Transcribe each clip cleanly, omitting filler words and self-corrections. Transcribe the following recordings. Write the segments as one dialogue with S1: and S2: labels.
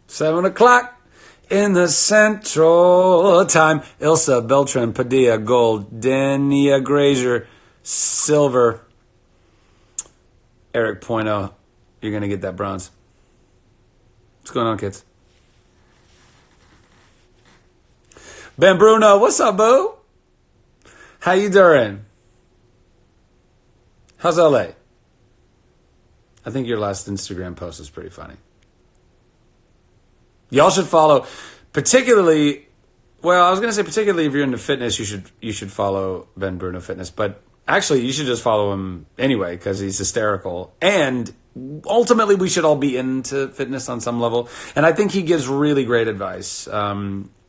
S1: $7 in the Central Time. Ilsa, Beltran, Padilla, gold. Denia, Grazier, silver. Eric Pointo, you're going to get that bronze. What's going on, kids? Ben Bruno, what's up, boo? How you doing? How's LA? I think your last Instagram post was pretty funny. Y'all should follow, particularly, well, I was going to say particularly if you're into fitness, you should follow Ben Bruno Fitness, but actually you should just follow him anyway because he's hysterical. And ultimately we should all be into fitness on some level. And I think he gives really great advice.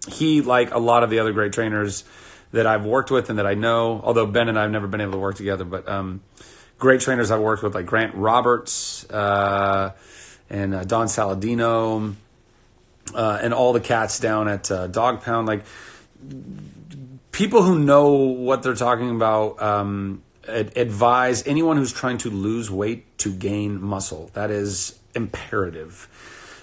S1: He, like a lot of the other great trainers that I've worked with and that I know, although Ben and I have never been able to work together, but great trainers I've worked with like Grant Roberts and Don Saladino, and all the cats down at Dog Pound, like people who know what they're talking about, advise anyone who's trying to lose weight to gain muscle. That is imperative.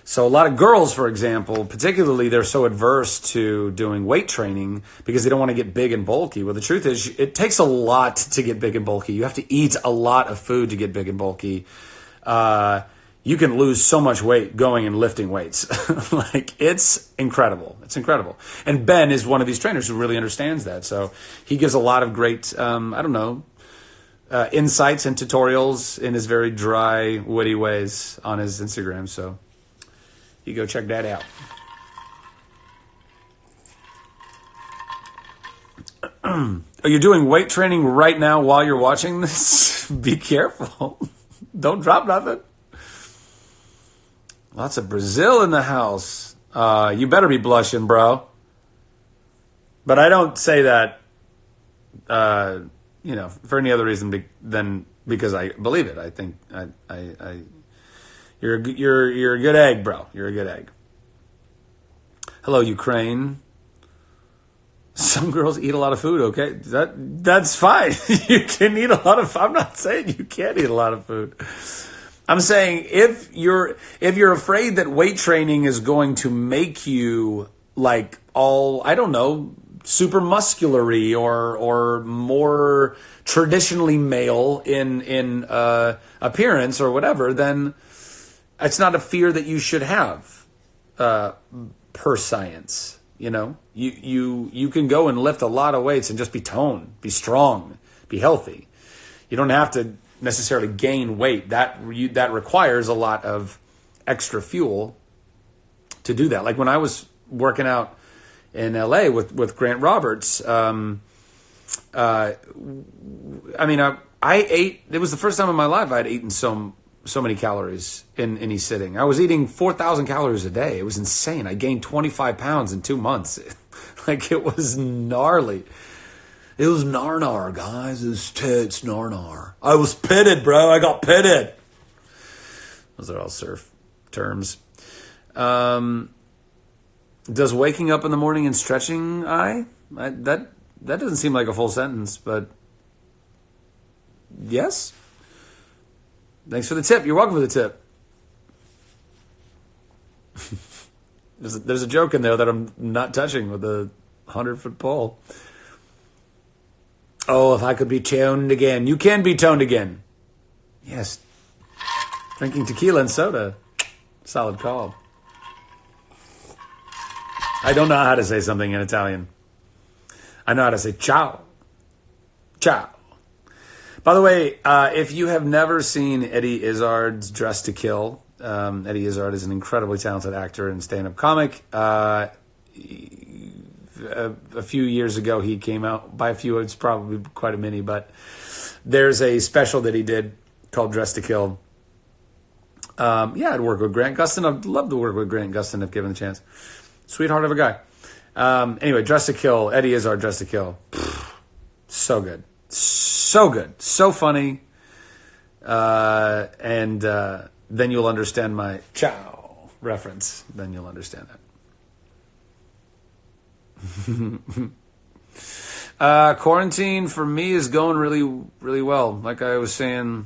S1: So a lot of girls, for example, particularly, they're so adverse to doing weight training because they don't want to get big and bulky. Well, the truth is it takes a lot to get big and bulky. You have to eat a lot of food to get big and bulky. You can lose so much weight going and lifting weights. Like, it's incredible. It's incredible. And Ben is one of these trainers who really understands that. So he gives a lot of great, insights and tutorials in his very dry, witty ways on his Instagram. So you go check that out. Oh, you're doing weight training right now while you're watching this? Be careful. Don't drop nothing. Lots of Brazil in the house. You better be blushing, bro. But I don't say that, for any other reason than because I believe it. I think you're a good egg, bro. You're a good egg. Hello, Ukraine. Some girls eat a lot of food. Okay, that's fine. You can eat a lot of. I'm not saying you can't eat a lot of food. I'm saying if you're afraid that weight training is going to make you like all, I don't know, super muscular-y or more traditionally male in appearance or whatever, then it's not a fear that you should have per science. You know, you can go and lift a lot of weights and just be toned, be strong, be healthy. You don't have to necessarily gain weight. That requires a lot of extra fuel to do that. Like when I was working out in LA with Grant Roberts, I ate, it was the first time in my life I'd eaten so many calories in any sitting. I was eating 4,000 calories a day. It was insane. I gained 25 pounds in 2 months. Like, it was gnarly. It was nar, guys. It was tits, nar. I was pitted, bro. I got pitted. Those are all surf terms. Does waking up in the morning and stretching that doesn't seem like a full sentence, but yes. Thanks for the tip. You're welcome for the tip. There's a joke in there that I'm not touching with a 100-foot pole. Oh, if I could be toned again. You can be toned again. Yes. Drinking tequila and soda. Solid call. I don't know how to say something in Italian. I know how to say ciao. Ciao. By the way, if you have never seen Eddie Izzard's Dress to Kill, Eddie Izzard is an incredibly talented actor and stand-up comic. A few years ago, he came out. By a few, it's probably quite a many, but there's a special that he did called Dress to Kill. I'd work with Grant Gustin. I'd love to work with Grant Gustin if given the chance. Sweetheart of a guy. Anyway, Dress to Kill. Eddie Izzard, Dress to Kill. So good. So good. So funny. And then you'll understand my ciao reference. Then you'll understand that. Quarantine for me is going really, really well. Like I was saying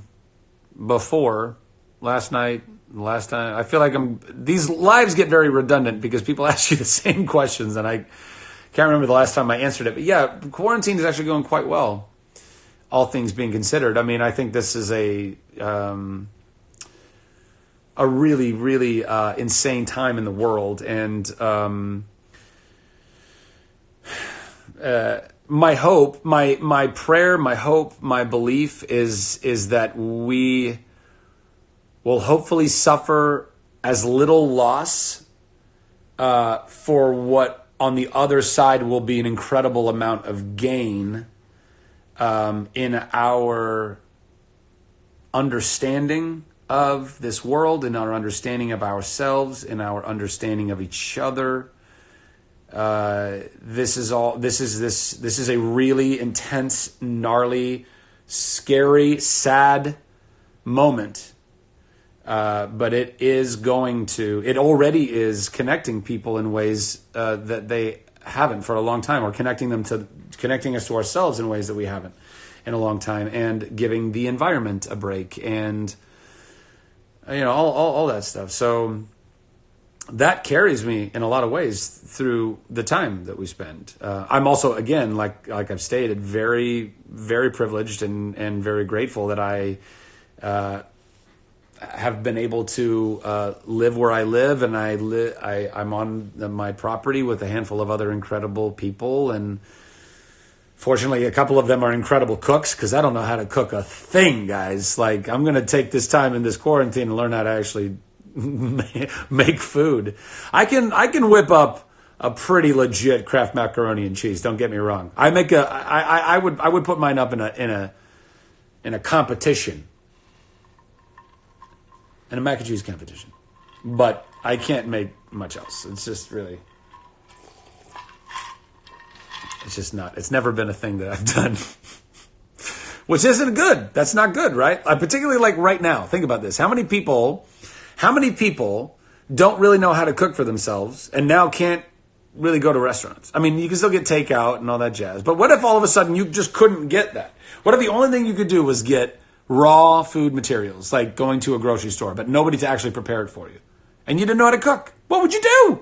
S1: before last night, last time. I feel like these lives get very redundant because people ask you the same questions, and I can't remember the last time I answered it. But yeah, quarantine is actually going quite well, all things being considered. I mean, I think this is a really, really insane time in the world, and my hope, my prayer, my hope, my belief is that we will hopefully suffer as little loss for what on the other side will be an incredible amount of gain in our understanding of this world, in our understanding of ourselves, in our understanding of each other. This is a really intense, gnarly, scary, sad moment. But it already is connecting people in ways that they haven't for a long time, or connecting us to ourselves in ways that we haven't in a long time, and giving the environment a break, and all that stuff. So that carries me in a lot of ways through the time that we spend. I'm also, again, like I've stated, very, very privileged and very grateful that I have been able to live where I live, and I'm on my property with a handful of other incredible people, and fortunately a couple of them are incredible cooks, because I don't know how to cook a thing, guys. Like, I'm going to take this time in this quarantine and learn how to actually make food. I can whip up a pretty legit Kraft macaroni and cheese. Don't get me wrong. I would put mine up in a competition, in a mac and cheese competition, but I can't make much else. It's just really, it's never been a thing that I've done, which isn't good. That's not good, right? Particularly like right now. Think about this. How many people don't really know how to cook for themselves and now can't really go to restaurants? I mean, you can still get takeout and all that jazz, but what if all of a sudden you just couldn't get that? What if the only thing you could do was get raw food materials, like going to a grocery store, but nobody to actually prepare it for you, and you didn't know how to cook? What would you do?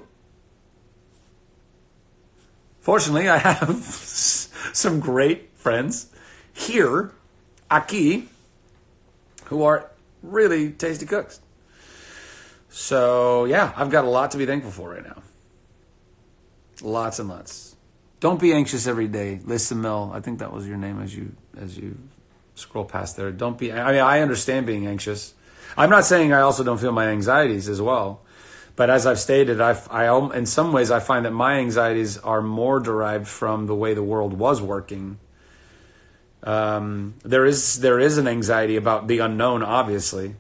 S1: Fortunately, I have some great friends here, aquí, who are really tasty cooks. So yeah, I've got a lot to be thankful for right now. Lots and lots. Don't be anxious every day. Lisa Mill, I think that was your name as you scroll past there. Don't be. I mean, I understand being anxious. I'm not saying I also don't feel my anxieties as well, but as I've stated, I in some ways I find that my anxieties are more derived from the way the world was working. There is an anxiety about the unknown, obviously.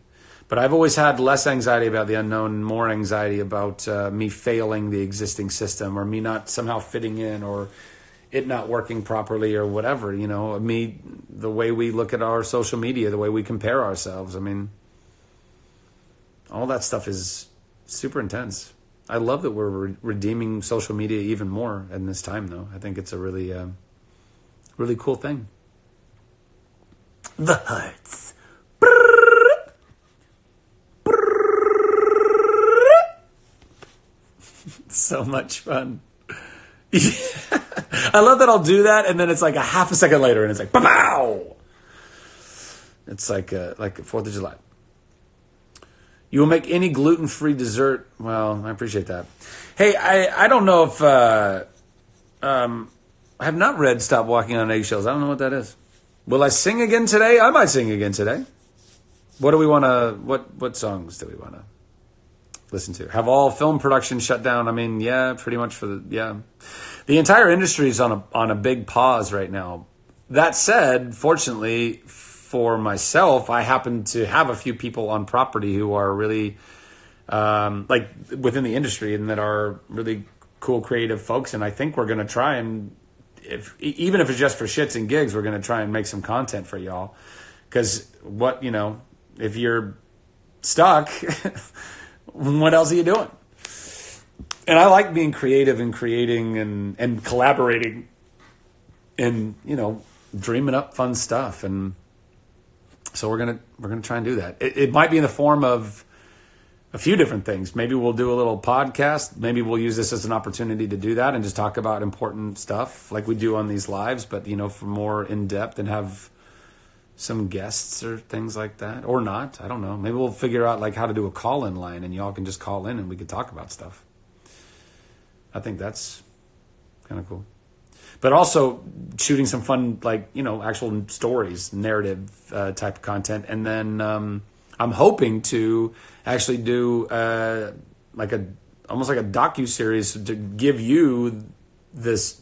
S1: But I've always had less anxiety about the unknown and more anxiety about me failing the existing system, or me not somehow fitting in, or it not working properly, or whatever. The way we look at our social media, the way we compare ourselves. I mean, all that stuff is super intense. I love that we're redeeming social media even more in this time, though. I think it's a really, really cool thing. The hearts. So much fun. I love that I'll do that, and then it's like a half a second later, and it's like, pow! It's like 4th of July. You will make any gluten-free dessert. Well, I appreciate that. Hey, I don't know if... I have not read Stop Walking on Eggshells. I don't know what that is. Will I sing again today? I might sing again today. What do we want to... What songs do we want to listen to? Have all film production shut down? I mean, yeah, pretty much the entire industry is on a big pause right now. That said, fortunately for myself, I happen to have a few people on property who are really like within the industry, and that are really cool, creative folks. And I think we're going to try, and even if it's just for shits and gigs, we're going to try and make some content for y'all. Because if you're stuck, what else are you doing? And I like being creative and creating and collaborating and, dreaming up fun stuff. And So we're gonna try and do that. It might be in the form of a few different things. Maybe we'll do a little podcast. Maybe we'll use this as an opportunity to do that and just talk about important stuff like we do on these lives, but for more in depth, and have some guests or things like that, or not. I don't know. Maybe we'll figure out like how to do a call-in line, and y'all can just call in and we could talk about stuff. I think that's kind of cool. But also shooting some fun, like, actual stories, narrative type of content. And then I'm hoping to actually do almost like a docu-series to give you this,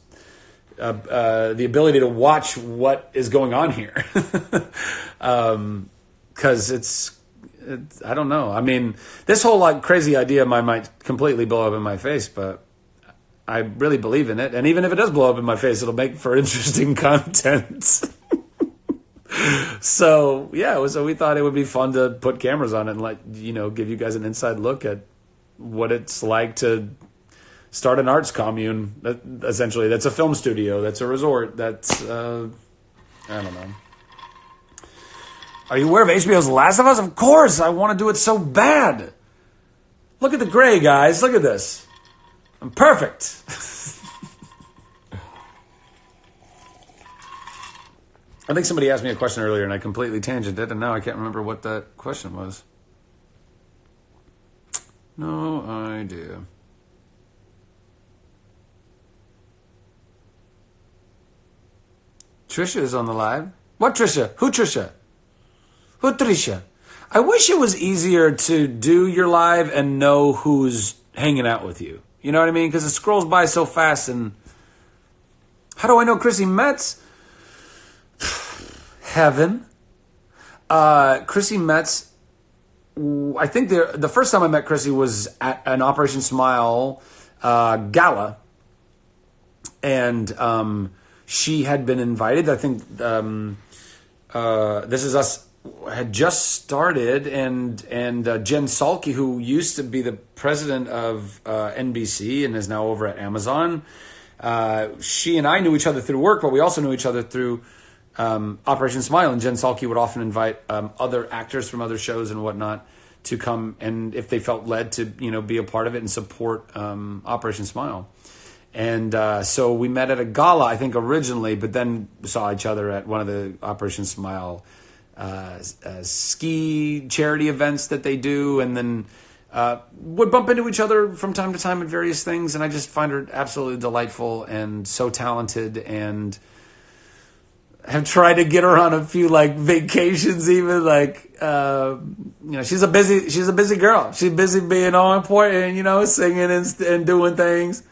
S1: the ability to watch what is going on here. Because it's, I don't know. I mean, this whole like crazy idea of mine might completely blow up in my face, but I really believe in it. And even if it does blow up in my face, it'll make for interesting content. So we thought it would be fun to put cameras on it and give you guys an inside look at what it's like to start an arts commune. Essentially, that's a film studio, that's a resort, that's I don't know. Are you aware of HBO's Last of Us? Of course, I want to do it so bad. Look at the gray, guys. Look at this. I'm perfect. I think somebody asked me a question earlier and I completely tangented, and now I can't remember what that question was. No idea. Trisha is on the live. What Trisha? Who Trisha? Who Trisha? I wish it was easier to do your live and know who's hanging out with you. You know what I mean? Because it scrolls by so fast. And how do I know Chrissy Metz? Heaven. Chrissy Metz, I think the first time I met Chrissy was at an Operation Smile gala. And she had been invited. I think This Is Us had just started, and Jen Salke, who used to be the president of NBC and is now over at Amazon, she and I knew each other through work, but we also knew each other through Operation Smile. And Jen Salke would often invite other actors from other shows and whatnot to come, and if they felt led to be a part of it and support Operation Smile. And so we met at a gala, I think, originally, but then saw each other at one of the Operation Smile ski charity events that they do, and then would bump into each other from time to time at various things. And I just find her absolutely delightful and so talented, and have tried to get her on a few like vacations, even she's a busy girl. She's busy being on point and singing and doing things.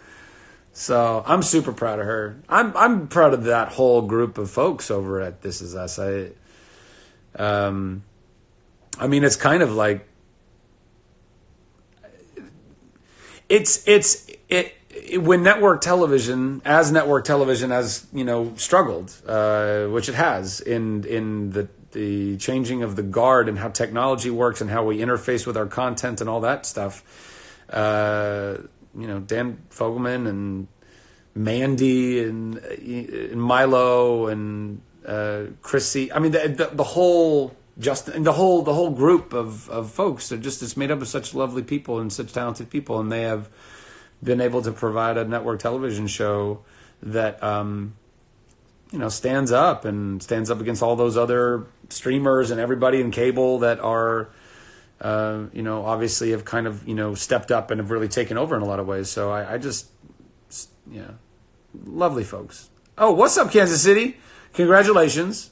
S1: So I'm super proud of her. I'm proud of that whole group of folks over at This Is Us. I mean, it's kind of like when network television has struggled, which it has in the changing of the guard and how technology works and how we interface with our content and all that stuff. Dan Fogelman and Mandy and Milo and Chrissy. I mean, the whole Justin and the whole group of folks. It's made up of such lovely people and such talented people, and they have been able to provide a network television show that stands up against all those other streamers and everybody in cable that are. Obviously have kind of, stepped up and have really taken over in a lot of ways. So I just, lovely folks. Oh, what's up, Kansas City? Congratulations.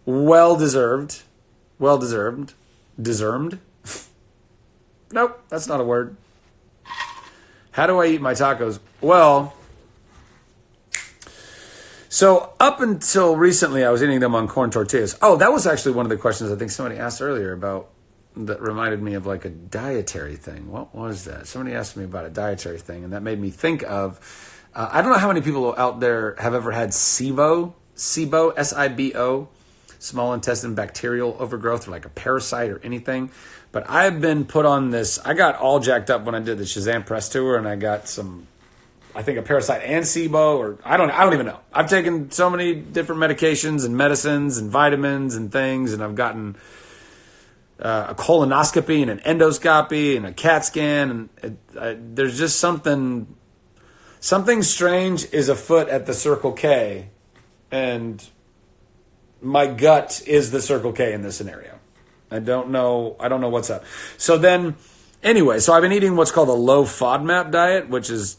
S1: Well deserved. Deserved. Nope, that's not a word. How do I eat my tacos? Well, so up until recently, I was eating them on corn tortillas. Oh, that was actually one of the questions I think somebody asked earlier about. That reminded me of like a dietary thing. What was that? Somebody asked me about a dietary thing, and that made me think of, I don't know how many people out there have ever had SIBO, SIBO, small intestine bacterial overgrowth, or like a parasite or anything. But I've been put on this. I got all jacked up when I did the Shazam press tour, and I got some I think a parasite and SIBO, or I don't even know. I've taken so many different medications and medicines and vitamins and things, and I've gotten a colonoscopy and an endoscopy and a CAT scan, and there's just something strange is afoot at the Circle K, and my gut is the Circle K in this scenario. I don't know what's up. So then, anyway, so I've been eating what's called a low FODMAP diet, which is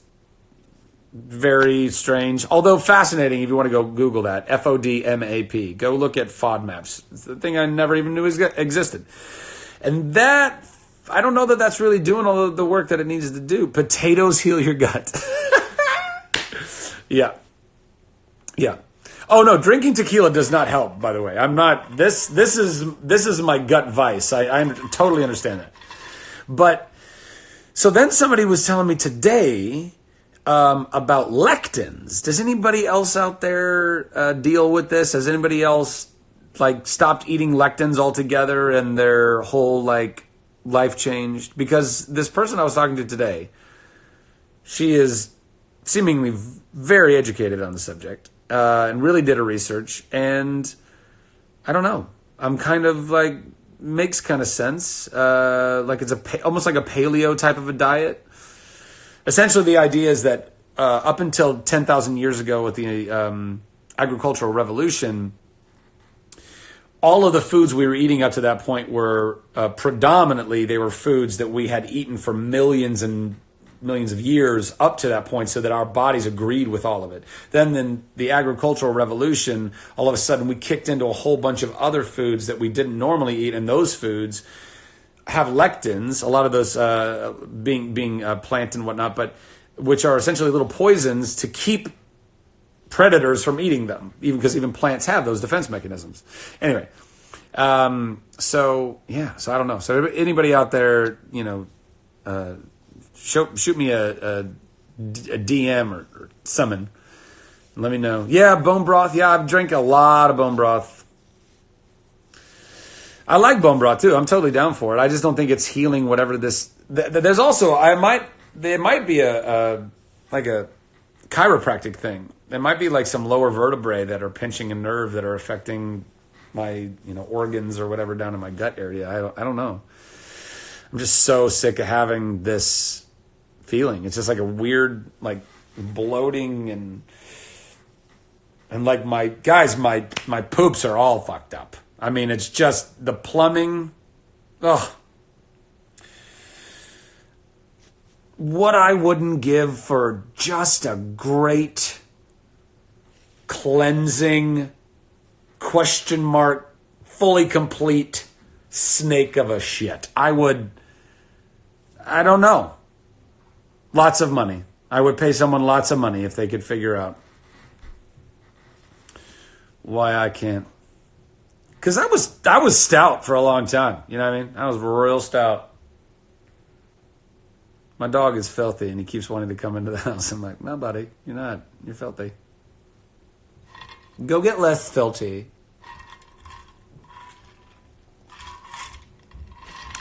S1: very strange, although fascinating if you want to go Google that, FODMAP. Go look at FODMAPs. It's the thing I never even knew existed. And that, I don't know that that's really doing all of the work that it needs to do. Potatoes heal your gut. Yeah. Oh no, drinking tequila does not help, by the way. I'm not, this is my gut vice. I totally understand that. But, so then somebody was telling me today about lectins. Does anybody else out there deal with this? Has anybody else like stopped eating lectins altogether and their whole like life changed? Because this person I was talking to today, she is seemingly very educated on the subject and really did her research. And I don't know. I'm kind of like, makes kind of sense. Like it's almost like a paleo type of a diet. Essentially, the idea is that up until 10,000 years ago with the agricultural revolution, all of the foods we were eating up to that point were predominantly, they were foods that we had eaten for millions and millions of years up to that point, so that our bodies agreed with all of it. Then the agricultural revolution, all of a sudden we kicked into a whole bunch of other foods that we didn't normally eat, and those foods have lectins, a lot of those being plant and whatnot, but which are essentially little poisons to keep predators from eating them, even plants have those defense mechanisms. Anyway, so I don't know. So anybody out there, shoot me a DM or something. Let me know. Yeah, bone broth. Yeah, I've drank a lot of bone broth. I like bone broth too. I'm totally down for it. I just don't think it's healing whatever this. There's also there might be a chiropractic thing. There might be like some lower vertebrae that are pinching a nerve that are affecting my organs or whatever down in my gut area. I don't know. I'm just so sick of having this feeling. It's just like a weird like bloating and like my poops are all fucked up. I mean, it's just the plumbing. Ugh. What I wouldn't give for just a great cleansing, fully complete snake of a shit. I don't know. Lots of money. I would pay someone lots of money if they could figure out why I can't. Because I was stout for a long time. You know what I mean? I was real stout. My dog is filthy, and he keeps wanting to come into the house. I'm like, no, buddy, you're not. You're filthy. Go get less filthy.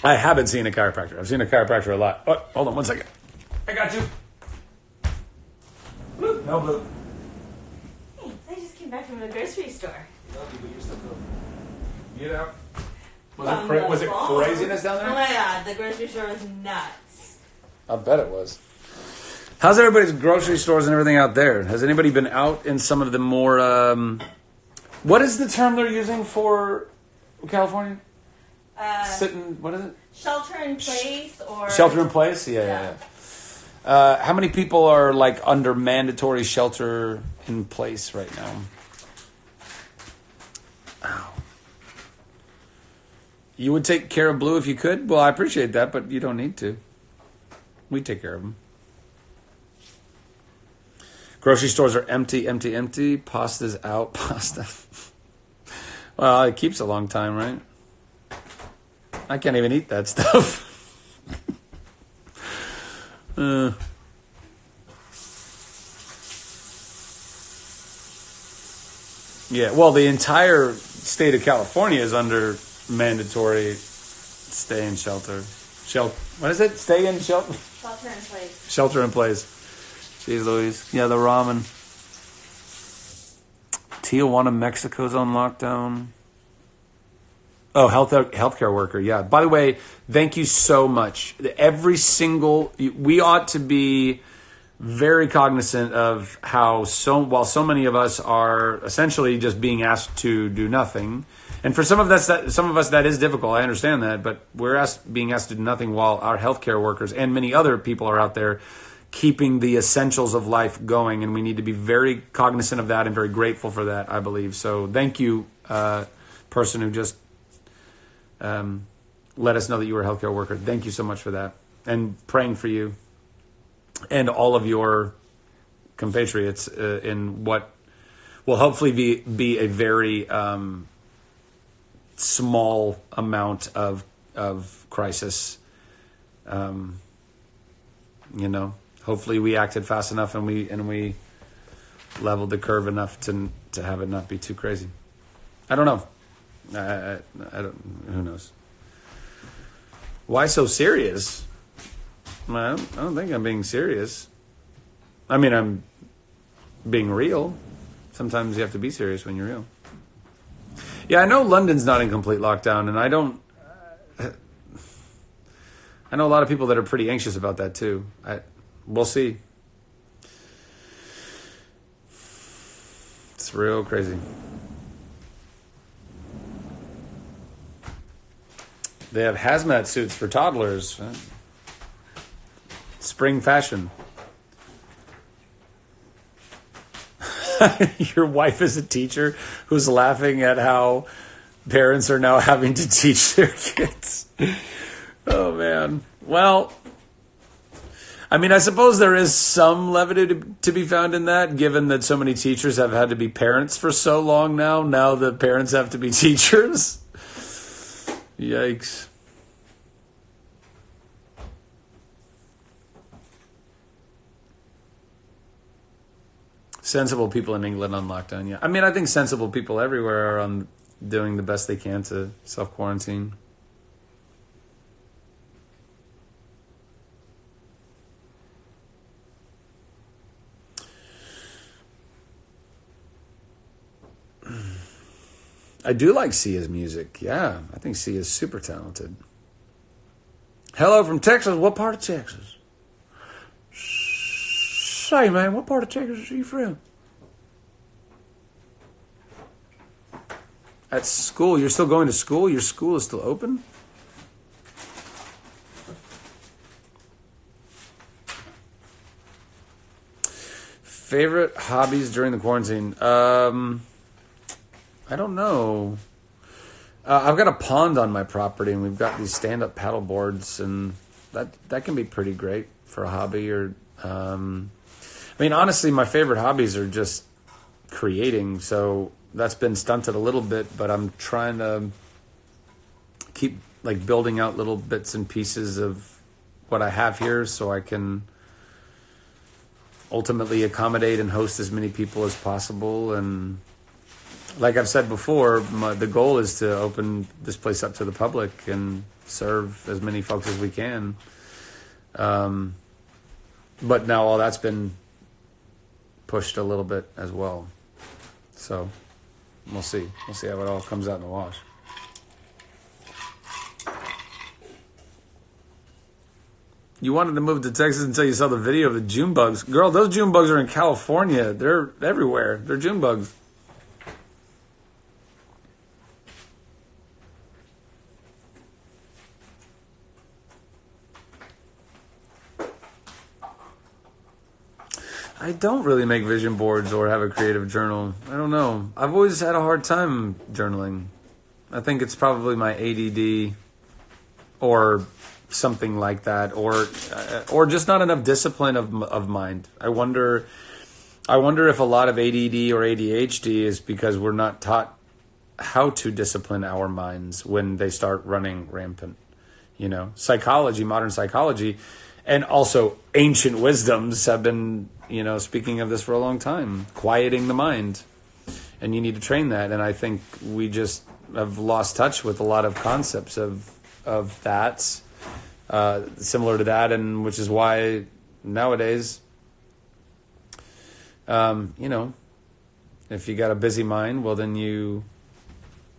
S1: I haven't seen a chiropractor. I've seen a chiropractor a lot. Oh, hold on one second. I got you. Blue. No blue.
S2: Hey, I just came back from the grocery store.
S1: Get out. Was it craziness down there?
S2: Oh my god, the grocery store was nuts.
S1: I bet it was. How's everybody's grocery stores and everything out there? Has anybody been out in some of the more... what is the term they're using for California? What is it?
S2: Shelter in place or...
S1: Shelter in place? Yeah. How many people are like under mandatory shelter in place right now? Ow. You would take care of Blue if you could? Well, I appreciate that, but you don't need to. We take care of them. Grocery stores are empty. Pasta's out. Pasta. Well, it keeps a long time, right? I can't even eat that stuff. Yeah, well, the entire state of California is under mandatory stay in shelter. What is it? Stay in shelter?
S2: Shelter in place.
S1: Shelter in place. Jeez Louise. Yeah, the ramen. Tijuana, Mexico's on lockdown. Oh, healthcare worker. Yeah. By the way, thank you so much. We ought to be very cognizant of how while so many of us are essentially just being asked to do nothing, and for some of us that is difficult. I understand that, but we're being asked to do nothing while our healthcare workers and many other people are out there keeping the essentials of life going, and we need to be very cognizant of that and very grateful for that, I believe. So thank you, person who just let us know that you were a healthcare worker. Thank you so much for that, and praying for you and all of your compatriots in what will hopefully be a very small amount of crisis. Hopefully we acted fast enough and we leveled the curve enough to have it not be too crazy. I don't know. I don't. Who knows? Why so serious? I don't think I'm being serious. I mean, I'm being real. Sometimes you have to be serious when you're real. Yeah, I know London's not in complete lockdown, and I know a lot of people that are pretty anxious about that too. We'll see. It's real crazy. They have hazmat suits for toddlers. Spring fashion. Your wife is a teacher who's laughing at how parents are now having to teach their kids. Oh, man. Well, I mean, I suppose there is some levity to be found in that, given that so many teachers have had to be parents for so long now. Now the parents have to be teachers. Yikes. Sensible people in England on lockdown, yeah. I mean, I think sensible people everywhere are doing the best they can to self-quarantine. I do like Sia's music. Yeah, I think Sia is super talented. Hello from Texas. What part of Texas? Say, man, what part of Texas are you from? At school. You're still going to school? Your school is still open? Favorite hobbies during the quarantine? I don't know. I've got a pond on my property, and we've got these stand-up paddle boards, and that can be pretty great for a hobby. Or, I mean, honestly, my favorite hobbies are just creating. So that's been stunted a little bit, but I'm trying to keep like building out little bits and pieces of what I have here, so I can ultimately accommodate and host as many people as possible. And like I've said before, the goal is to open this place up to the public and serve as many folks as we can. But now all that's been pushed a little bit as well. So we'll see. We'll see how it all comes out in the wash. You wanted to move to Texas until you saw the video of the June bugs. Girl, those June bugs are in California. They're everywhere. They're June bugs. I don't really make vision boards or have a creative journal. I don't know. I've always had a hard time journaling. I think it's probably my ADD or something like that, or just not enough discipline of mind. I wonder if a lot of ADD or ADHD is because we're not taught how to discipline our minds when they start running rampant. You know, psychology, modern psychology, and also ancient wisdoms have been, you know, speaking of this for a long time, quieting the mind. And you need to train that. And I think we just have lost touch with a lot of concepts of that, similar to that. And which is why nowadays You know, if you got a busy mind, well, then you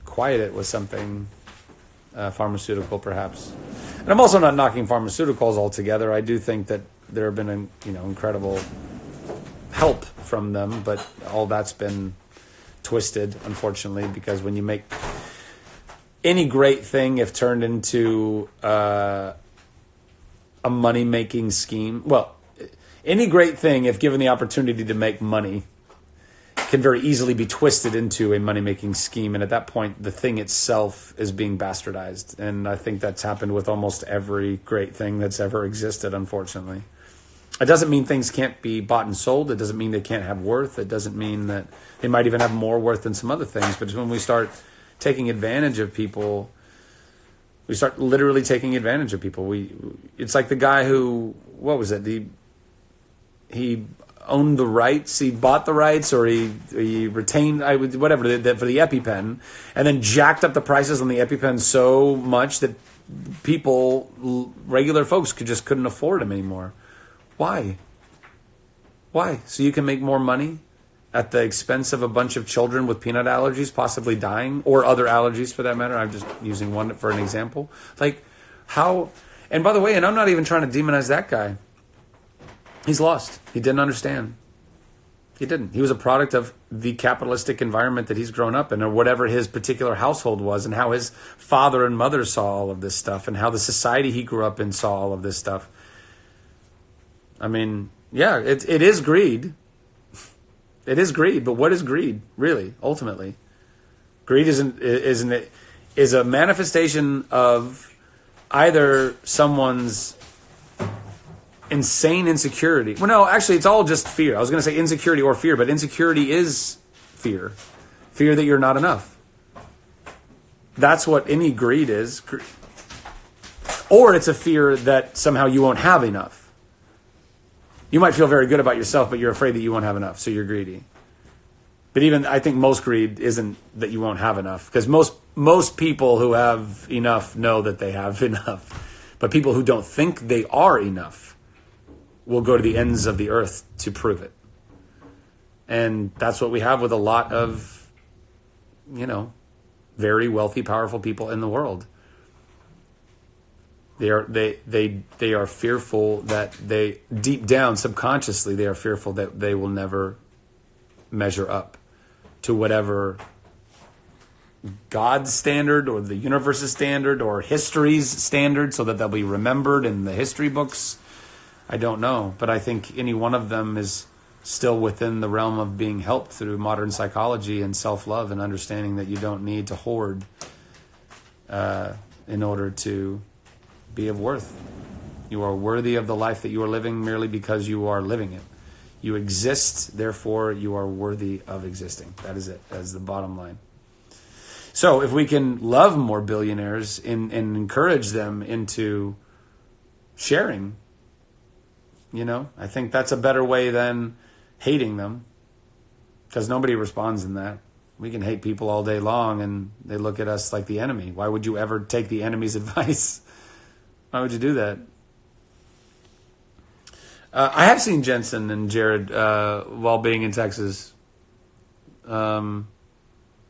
S1: quiet it with something pharmaceutical, perhaps. And I'm also not knocking pharmaceuticals altogether. I do think that there have been, incredible help from them, but all that's been twisted, unfortunately, because when you make any great thing, if turned into a money-making scheme, well, any great thing, if given the opportunity to make money, can very easily be twisted into a money-making scheme. And at that point, the thing itself is being bastardized. And I think that's happened with almost every great thing that's ever existed, unfortunately. It doesn't mean things can't be bought and sold. It doesn't mean they can't have worth. It doesn't mean that they might even have more worth than some other things. But it's when we start taking advantage of people, we start literally taking advantage of people. It's like the guy who, what was it? He owned the rights, he bought the rights, or he retained, whatever, for the EpiPen, and then jacked up the prices on the EpiPen so much that people, regular folks, couldn't afford them anymore. Why? So you can make more money at the expense of a bunch of children with peanut allergies possibly dying, or other allergies for that matter. I'm just using one for an example. Like, how? And by the way, and I'm not even trying to demonize that guy. He's lost. He didn't understand. He didn't. He was a product of the capitalistic environment that he's grown up in, or whatever his particular household was, and how his father and mother saw all of this stuff, and how the society he grew up in saw all of this stuff. I mean, yeah, it is greed. It is greed, but what is greed, really, ultimately? Greed is a manifestation of either someone's insane insecurity. Well, no, actually, it's all just fear. I was going to say insecurity or fear, but insecurity is fear. Fear that you're not enough. That's what any greed is. Or it's a fear that somehow you won't have enough. You might feel very good about yourself, but you're afraid that you won't have enough, so you're greedy. But even, I think most greed isn't that you won't have enough, because most people who have enough know that they have enough. But people who don't think they are enough will go to the ends of the earth to prove it. And that's what we have with a lot of, very wealthy, powerful people in the world. They are fearful that they, deep down, subconsciously, they are fearful that they will never measure up to whatever God's standard or the universe's standard or history's standard, so that they'll be remembered in the history books. I don't know, but I think any one of them is still within the realm of being helped through modern psychology and self-love and understanding that you don't need to hoard in order to be of worth. You are worthy of the life that you are living merely because you are living it. You exist, therefore you are worthy of existing. That is it. That is the bottom line. So if we can love more billionaires and encourage them into sharing, I think that's a better way than hating them, because nobody responds in that. We can hate people all day long and they look at us like the enemy. Why would you ever take the enemy's advice? Why would you do that? I have seen Jensen and Jared while being in Texas. And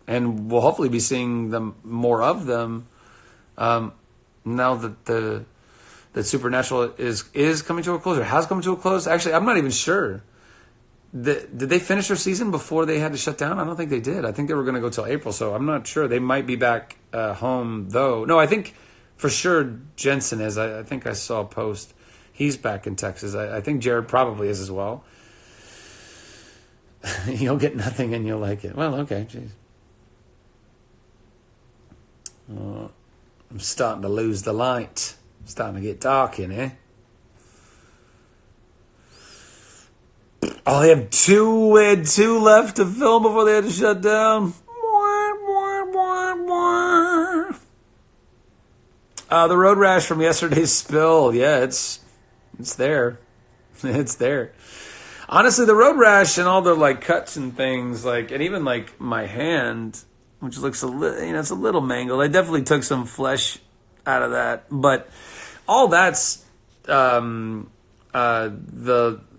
S1: we'll hopefully be seeing more of them now that that Supernatural is coming to a close, or has come to a close. Actually, I'm not even sure. Did they finish their season before they had to shut down? I don't think they did. I think they were going to go till April, so I'm not sure. They might be back home, though. No, I think for sure Jensen is. I think I saw a post. He's back in Texas. I think Jared probably is as well. You'll get nothing and you'll like it. Well, okay, jeez. I'm starting to lose the light. It's starting to get dark in here. Oh, they have two left to film before they had to shut down. The road rash from yesterday's spill. Yeah, it's there. It's there. Honestly, the road rash and all the cuts and things, and even my hand, which looks it's a little mangled. I definitely took some flesh out of that, but all that's the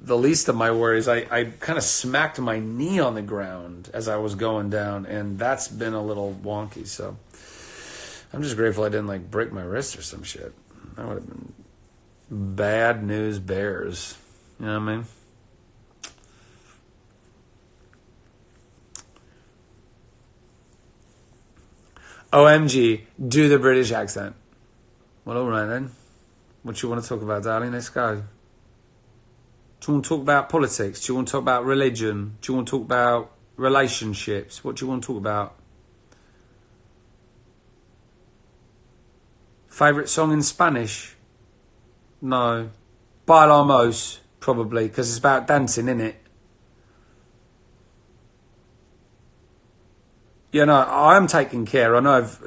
S1: the least of my worries. I kind of smacked my knee on the ground as I was going down, and that's been a little wonky. So I'm just grateful I didn't like break my wrist or some shit. That would have been bad news bears. You know what I mean? OMG, do the British accent. Well, all right then. What do you want to talk about, darling? Let's go. Do you want to talk about politics? Do you want to talk about religion? Do you want to talk about relationships? What do you want to talk about? Favourite song in Spanish? No. Bailamos, probably, because it's about dancing, isn't it? Yeah, no, I'm taking care. I know I've,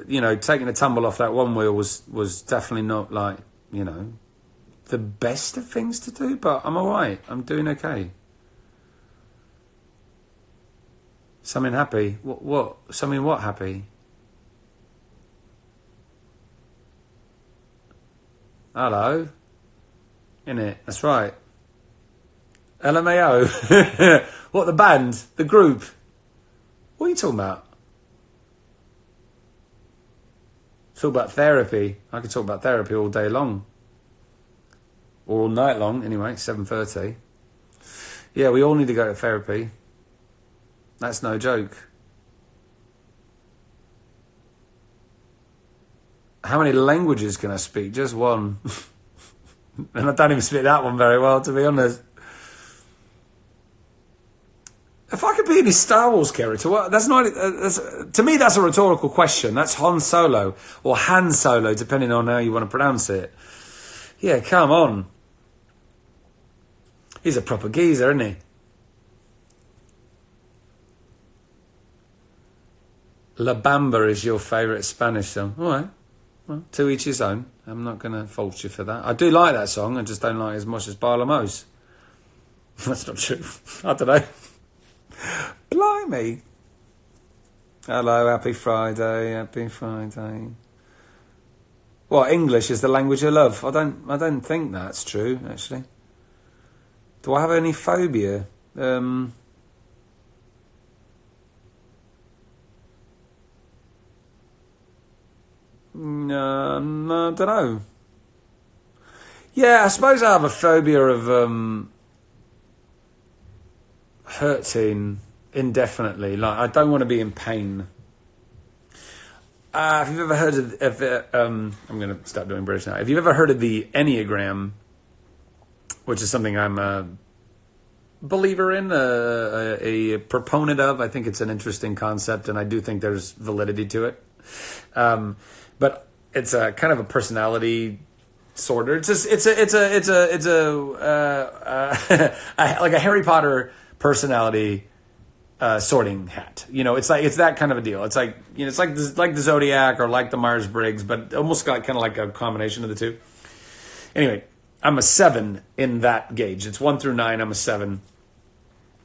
S1: taking a tumble off that one wheel was definitely not like, the best of things to do, but I'm all right. I'm doing okay. Something happy? What? Something what happy? Hello? Innit? That's right. LMAO. What, the band? The group? What are you talking about? Talk about therapy. I could talk about therapy all day long. Or all night long, anyway, 7:30. Yeah, we all need to go to therapy. That's no joke. How many languages can I speak? Just one. And I don't even speak that one very well, to be honest. If I could be any Star Wars character, well, that's not. To me, that's a rhetorical question. That's Han Solo or Han Solo, depending on how you want to pronounce it. Yeah, come on. He's a proper geezer, isn't he? La Bamba is your favourite Spanish song. All right. Well, to each his own. I'm not going to fault you for that. I do like that song. I just don't like it as much as Bailamos. That's not true. I don't know. Blimey. Hello, happy Friday, happy Friday. What, English is the language of love? I don't think that's true, actually. Do I have any phobia? No, I don't know. Yeah, I suppose I have a phobia of hurting indefinitely. Like, I don't want to be in pain. If you've ever heard of I'm going to start doing British now. If you've ever heard of the Enneagram, which is something I'm a believer in, a proponent of. I think it's an interesting concept, and I do think there's validity to it. But it's a kind of a personality sorter. It's like a Harry Potter personality sorting hat. It's that kind of a deal. It's like it's like the Zodiac or like the Myers-Briggs, but almost got kind of like a combination of the two. Anyway, I'm a 7 in that gauge. It's 1 through 9. I'm a 7,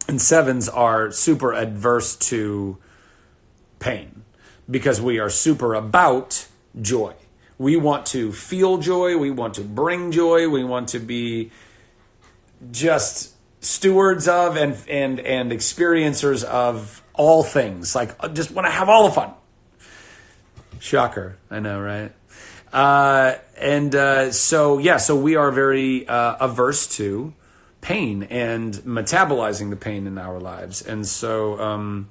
S1: and 7s are super adverse to pain because we are super about joy. We want to feel joy. We want to bring joy. We want to be just stewards of and experiencers of all things. Like, just want to have all the fun. Shocker. I know, right? So we are very averse to pain and metabolizing the pain in our lives. And so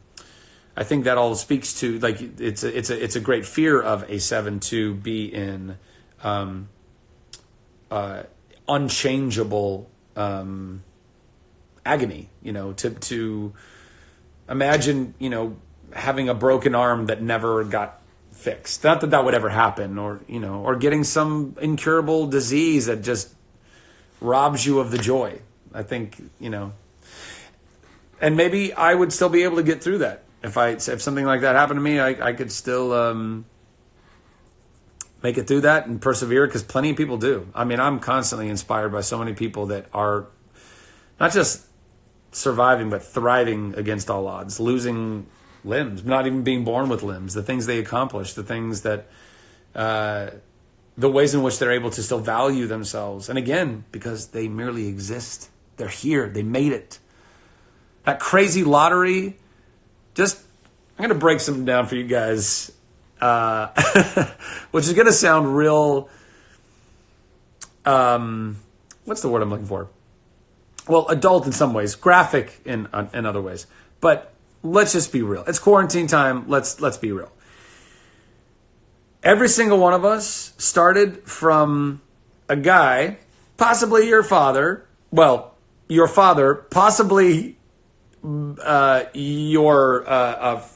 S1: I think that all speaks to, like, it's a great fear of a 7 to be in unchangeable agony, to imagine, having a broken arm that never got fixed. Not that would ever happen, or getting some incurable disease that just robs you of the joy. I think, and maybe I would still be able to get through that. If something like that happened to me, I could still make it through that and persevere, because plenty of people do. I mean, I'm constantly inspired by so many people that are not just surviving, but thriving against all odds, losing limbs, not even being born with limbs, the things they accomplish, the things that, the ways in which they're able to still value themselves. And again, because they merely exist They're here. They made it. That crazy lottery, I'm going to break something down for you guys, which is going to sound real, what's the word I'm looking for? Well, adult in some ways, graphic in other ways. But let's just be real. It's quarantine time. Let's be real. Every single one of us started from a guy, possibly your father. Well, your father, possibly your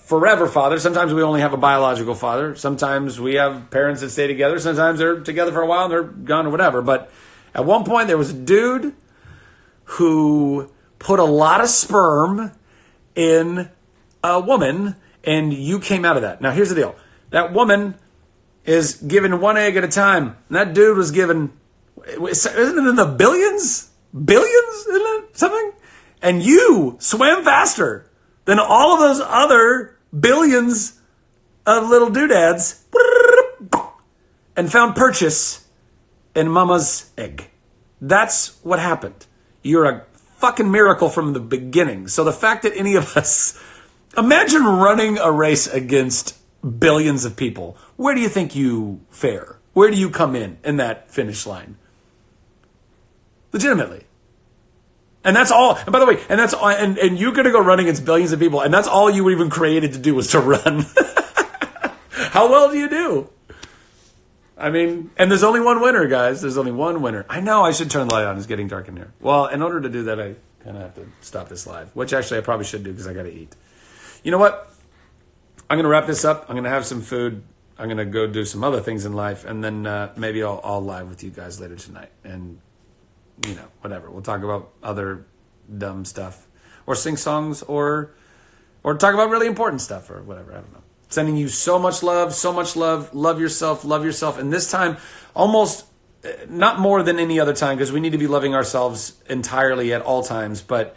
S1: forever father. Sometimes we only have a biological father. Sometimes we have parents that stay together. Sometimes they're together for a while and they're gone or whatever. But at one point there was a dude who put a lot of sperm in a woman, and you came out of that. Now here's the deal. That woman is given one egg at a time. And that dude was given, isn't it in the billions? Billions? Isn't it something? And you swam faster than all of those other billions of little doodads and found purchase in mama's egg. That's what happened. You're a fucking miracle from the beginning. So the fact that any of us, imagine running a race against billions of people. Where do you think you fare? Where do you come in that finish line? Legitimately. And that's all. And by the way, and that's all, and you're going to go run against billions of people, and that's all you were even created to do was to run. How well do you do? I mean, and there's only one winner, guys. There's only one winner. I know I should turn the light on. It's getting dark in here. Well, in order to do that, I kind of have to stop this live, which actually I probably should do because I got to eat. You know what? I'm going to wrap this up. I'm going to have some food. I'm going to go do some other things in life, and then maybe I'll live with you guys later tonight. And whatever. We'll talk about other dumb stuff or sing songs or talk about really important stuff or whatever. I don't know. Sending you so much love, so much love. Love yourself, love yourself. And this time, almost not more than any other time, because we need to be loving ourselves entirely at all times. But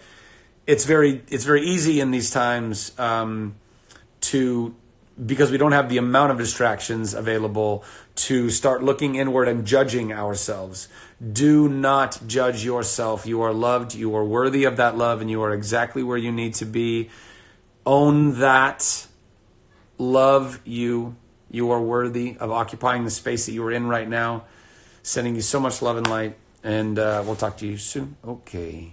S1: it's very easy in these times because we don't have the amount of distractions available to start looking inward and judging ourselves. Do not judge yourself. You are loved. You are worthy of that love, and you are exactly where you need to be. Own that. Love you. You are worthy of occupying the space that you are in right now. Sending you so much love and light, and we'll talk to you soon. Okay.